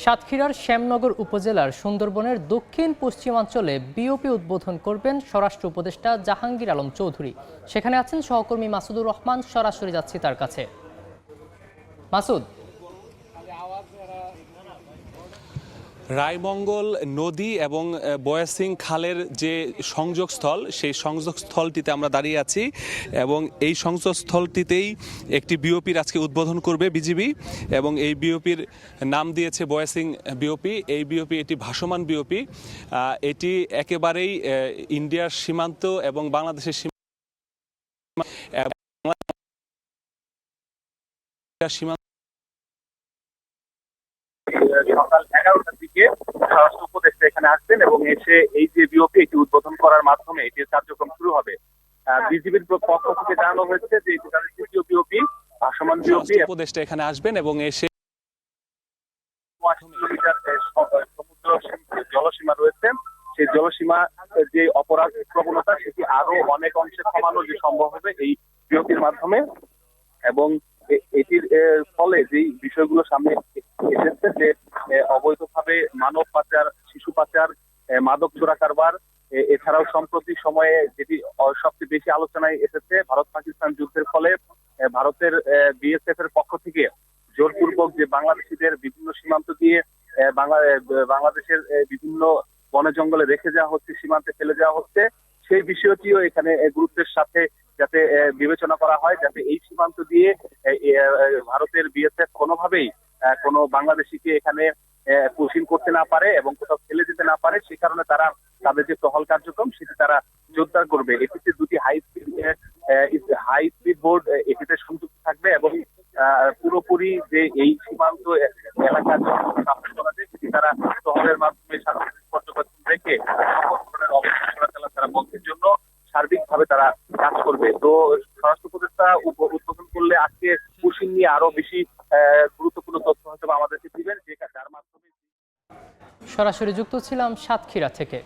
সাতক্ষীরার শ্যামনগর উপজেলার সুন্দরবনের দক্ষিণ পশ্চিমাঞ্চলে বিওপি উদ্বোধন করবেন স্বরাষ্ট্র উপদেষ্টা জাহাঙ্গীর আলম চৌধুরী। সেখানে আছেন সহকর্মী মাসুদুর রহমান। সরাসরি যাচ্ছি তার কাছে। মাসুদ, রায়মঙ্গল নদী এবং বয়াসিং খালের যে সংযোগস্থল, সেই সংযোগস্থলটিতে আমরা দাঁড়িয়ে আছি এবং এই সংযোগস্থলটিতেই একটি বিওপির আজকে উদ্বোধন করবে বিজিবি এবং এই বিওপির নাম দিয়েছে বয়াসিং বিওপি। এই বিওপি এটি ভাসমান বিওপি। এটি একেবারেই ইন্ডিয়ার সীমান্ত এবং বাংলাদেশের সীমান্ত সকাল 11টার দিকে স্বরাষ্ট্র উপদেষ্টা এখানে আসবেন এবং এসে এই যে বিওপি এটি উদ্বোধন করার মাধ্যমে এটির কার্যক্রম শুরু হবে। বিজিবির পক্ষ থেকে জানানো হয়েছে যে এটি তাদের তৃতীয় বিওপি, ভাসমান বিওপি। উপদেষ্টা এখানে আসবেন এবং এসে 80 কিলোমিটার সমুদ্র জলসীমা রয়েছে, সেই জলসীমা যে অপরাধ প্রবণতা সেটি আরো অনেক অংশে কমানো যে সম্ভব হবে এই বিওপির মাধ্যমে। এবং এটির ফলে যেই বিষয়গুলো সামনে এসেছে যে অবৈধভাবে মানব পাচার, শিশু পাচার, মাদক চোরা কারবার, এছাড়াও সম্প্রতি সময়ে যেটি সবচেয়ে বেশি আলোচনায় এসেছে ভারত পাকিস্তান যুদ্ধের ফলে ভারতের বিএসএফ এর পক্ষ থেকে জোরপূর্বক যে বাংলাদেশিদের বিভিন্ন সীমান্ত দিয়ে বাংলাদেশের বিভিন্ন বনে জঙ্গলে রেখে যাওয়া হচ্ছে, সীমান্তে ফেলে যাওয়া হচ্ছে, সেই বিষয়টিও এখানে গুরুত্বের সাথে যাতে বিবেচনা করা হয়, যাতে এই সীমান্ত দিয়ে ভারতের বিএসএফ কোনোভাবেই কোনো বাংলাদেশিকে এখানে পুশিং করতে না পারে এবং কোথাও ফেলে দিতে না পারে। সে কারণে তারা তাদের যে টহল কার্যক্রম সেটি তারা জোরদার করবে। এটিতে দুটি হাই স্পিড বোর্ড এটিতে সংযুক্ত থাকবে এবং পুরোপুরি যে এই সীমান্ত এলাকার সেটি তারা টহলের মাধ্যমে সাংস্কৃতিক পর্যবেক্ষণ রেখে সকল ধরনের অবস্থা চলাচল তারা বন্ধের জন্য সার্বিকভাবে তারা কাজ করবে। তো স্বরাষ্ট্র উপদেষ্টা উদ্বোধন করলে আজকে পুশিং নিয়ে আরো বেশি গুরুত্বপূর্ণ তথ্য হয়তো আমাদেরকে দিবেন, যার মাধ্যমে। সরাসরি যুক্ত ছিলাম সাতক্ষীরা থেকে।